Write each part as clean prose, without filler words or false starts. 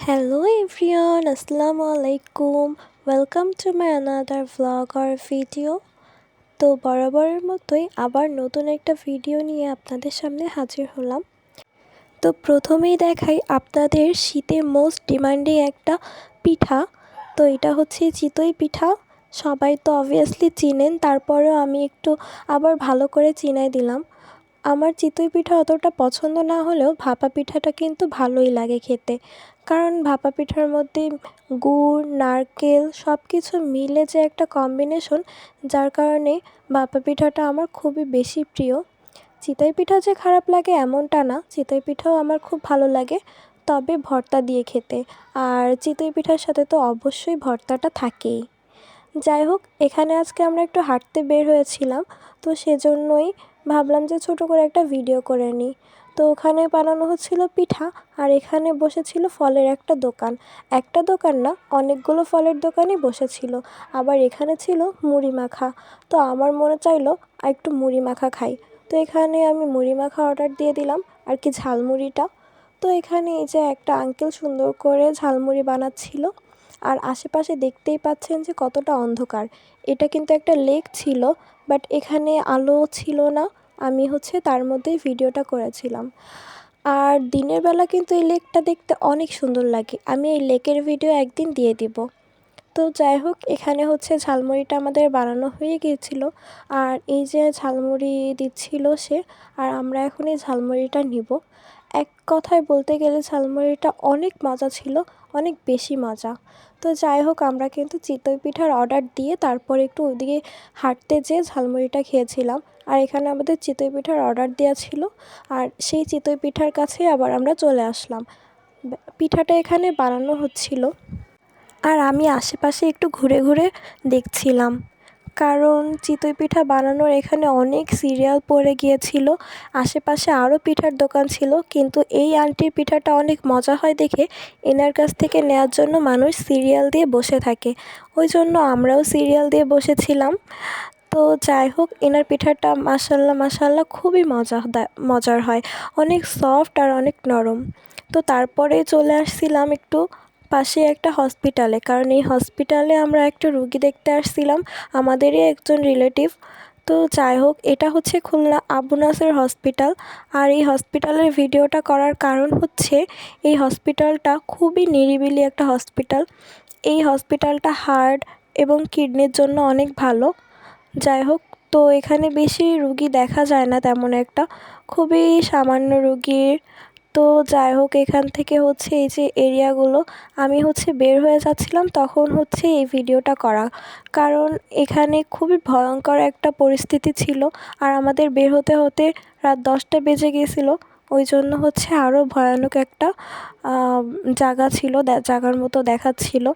Hello everyone, Assalamu alaikum. Welcome to my another vlog or video. তো বরাবরের মতোই আবার নতুন একটা ভিডিও নিয়ে আপনাদের সামনে হাজির হলাম। তো প্রথমেই দেখাই আপনাদের শীতের মোস্ট ডিমান্ডিং একটা পিঠা। তো এটা হচ্ছে চিতই পিঠা। সবাই তো অবভিয়াসলি চিনেন, তারপরেও আমি একটু আবার ভালো করে চিনাই দিলাম। আমার চিতই পিঠা অতটা পছন্দ না হলেও ভাপা পিঠাটা কিন্তু ভালোই লাগে খেতে, কারণ ভাপা পিঠার মধ্যে গুড়, নারকেল সব কিছু মিলে যে একটা কম্বিনেশন, যার কারণে ভাপা পিঠাটা আমার খুবই বেশি প্রিয়। চিতই পিঠা যে খারাপ লাগে এমনটা না, চিতই পিঠাও আমার খুব ভালো লাগে, তবে ভর্তা দিয়ে খেতে। আর চিতই পিঠার সাথে তো অবশ্যই ভর্তাটা থাকেই। যাই হোক, এখানে আজকে আমরা একটু হাঁটতে বের হয়েছিলাম, তো সেজন্যই ভাবলাম যে ছোট করে একটা ভিডিও করে নিই। তো ওখানে বানানো হচ্ছিল পিঠা, আর এখানে বসেছিল ফলের একটা দোকান। একটা দোকান না, অনেকগুলো ফলের দোকানই বসেছিল। আবার এখানে ছিল মুড়ি মাখা। তো আমার মনে চাইলো একটু মুড়ি মাখা খাই। তো এখানে আমি মুড়ি মাখা অর্ডার দিয়ে দিলাম, আর কি ঝালমুড়িটা। তো এখানে এই যে একটা আঙ্কেল সুন্দর করে ঝালমুড়ি বানাচ্ছিল। আর আশেপাশে দেখতেই পাচ্ছেন যে কতটা অন্ধকার। এটা কিন্তু একটা লেক ছিল, বাট এখানে আলো ছিল না। আমি তার মধ্যেই ভিডিওটা করেছিলাম। আর দিনের বেলা কিন্তু এই লেকটা দেখতে অনেক সুন্দর লাগে। আমি এই লেকের ভিডিও একদিন দিয়ে দিব। তো যাই হোক, এখানে ঝালমুড়িটা আমাদের বানানো হয়ে গিয়েছিল। আর এই যে ঝালমুড়ি দিচ্ছিল সে, আর আমরা এখন এই ঝালমুড়িটা নিব। এক কথায় বলতে গেলে ঝালমুড়িটা অনেক মজা ছিল, অনেক বেশি মজা। তো যাই হোক, আমরা কিন্তু চিতই পিঠার অর্ডার দিয়ে তারপর একটু ওইদিকে হাঁটতে যেয়ে ঝালমুড়িটা খেয়েছিলাম। আর এখানে আমাদের চিতই পিঠার অর্ডার দেওয়া ছিল, আর সেই চিতই পিঠার কাছে আবার আমরা চলে আসলাম। পিঠাটা এখানে বানানো হচ্ছিল, আর আমি আশেপাশে একটু ঘুরে ঘুরে দেখছিলাম, কারণ চিতই পিঠা বানানোর এখানে অনেক সিরিয়াল পড়ে গিয়েছিল। আশেপাশে আরও পিঠার দোকান ছিল, কিন্তু এই আন্টির পিঠাটা অনেক মজা হয় দেখে এনার কাছ থেকে নেওয়ার জন্য মানুষ সিরিয়াল দিয়ে বসে থাকে। ওই জন্য আমরাও সিরিয়াল দিয়ে বসেছিলাম। তো যাই হোক, এনার পিঠাটা মাশাল্লাহ মাশাল্লাহ খুবই মজার হয়, অনেক সফট আর অনেক নরম। তো তারপরে চলে আসছিলাম একটু পাশে একটা হসপিটালে, কারণ এই হসপিটালে আমরা একটা রুগী দেখতে আসছিলাম, আমাদেরই একজন রিলেটিভ। তো যাই হোক, এটা খুলনা আবু নাসের হসপিটাল। আর এই হসপিটালের ভিডিওটা করার কারণ এই হসপিটালটা খুবই নিরিবিলি একটা হসপিটাল। এই হসপিটালটা হার্ট এবং কিডনির জন্য অনেক ভালো। যাই হোক, তো এখানে বেশি রুগী দেখা যায় না তেমন একটা, খুবই সামান্য রুগীর। তো যাই হোক, এখান থেকে এই যে এরিয়াগুলো, আমি বের হয়ে যাচ্ছিলাম তখন এই ভিডিওটা করা, কারণ এখানে খুবই ভয়ঙ্কর একটা পরিস্থিতি ছিল। আর আমাদের বের হতে হতে রাত 10টা বেজে গিয়েছিল। ওই জন্য আরও ভয়ানক একটা জায়গা ছিল, জায়গার মতো দেখাচ্ছিল।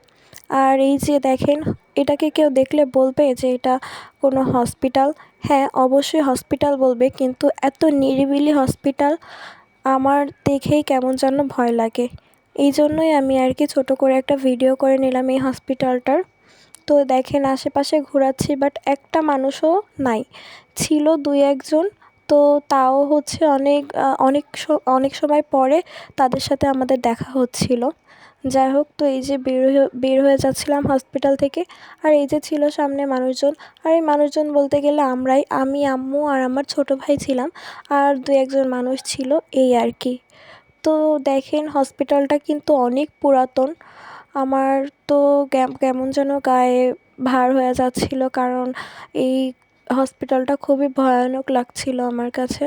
আর এই যে দেখেন, এটাকে কেউ দেখলে বলবে যে এটা কোনো হসপিটাল। হ্যাঁ, অবশ্যই হসপিটাল বলবে, কিন্তু এত নিরিবিলি হসপিটাল আমার দেখেই কেমন যেন ভয় লাগে। এই জন্যই আমি আর কি ছোটো করে একটা ভিডিও করে নিলাম এই হসপিটালটার। তো দেখেন, আশেপাশে ঘোরাচ্ছি, বাট একটা মানুষও নাই, ছিল 2-1 জন। তো তাও অনেক সময় পরে তাদের সাথে আমাদের দেখা হচ্ছিল। যাই হোক, তো এই যে বের হয়ে যাচ্ছিলাম হসপিটাল থেকে, আর এই যে ছিল সামনে মানুষজন। আর এই মানুষজন বলতে গেলে আমি, আম্মু আর আমার ছোটো ভাই ছিলাম, আর 2-1 জন মানুষ ছিল, এই আর কি। তো দেখেন, হসপিটালটা কিন্তু অনেক পুরাতন। আমার তো কেমন যেন গায়ে ভার হয়ে যাচ্ছিল, কারণ এই হসপিটালটা খুবই ভয়ানক লাগছিল আমার কাছে।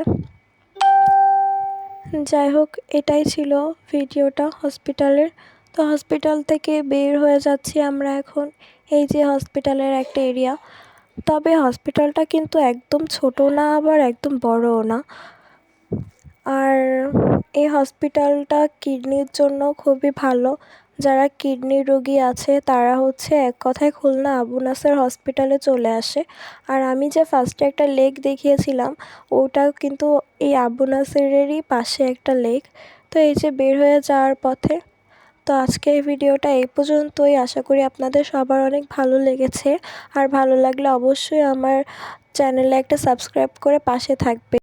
যাই হোক, এটাই ছিল ভিডিওটা হসপিটালের। তো হসপিটাল থেকে বের হয়ে যাচ্ছি আমরা এখন। এই যে হসপিটালের একটা এরিয়া, তবে হসপিটালটা কিন্তু একদম ছোট না, আবার একদম বড়ও না। আর এই হসপিটালটা কিডনির জন্য খুবই ভালো। যারা কিডনি রোগী আছে তারা এক কথায় খুলনা আবু নাসের হসপিটালে চলে আসে। আর আমি যে ফার্স্টে একটা লেক দেখিয়েছিলাম, ওটা কিন্তু এই আবু নাসেরেরই পাশে একটা লেক। তো এই যে বের হয়ে যাওয়ার পথে। তো আজকে এই ভিডিওটা এই পর্যন্তই। আশা করি আপনাদের সবার অনেক ভালো লেগেছে। আর ভালো লাগলে অবশ্যই আমার চ্যানেলে একটা সাবস্ক্রাইব করে পাশে থাকবে।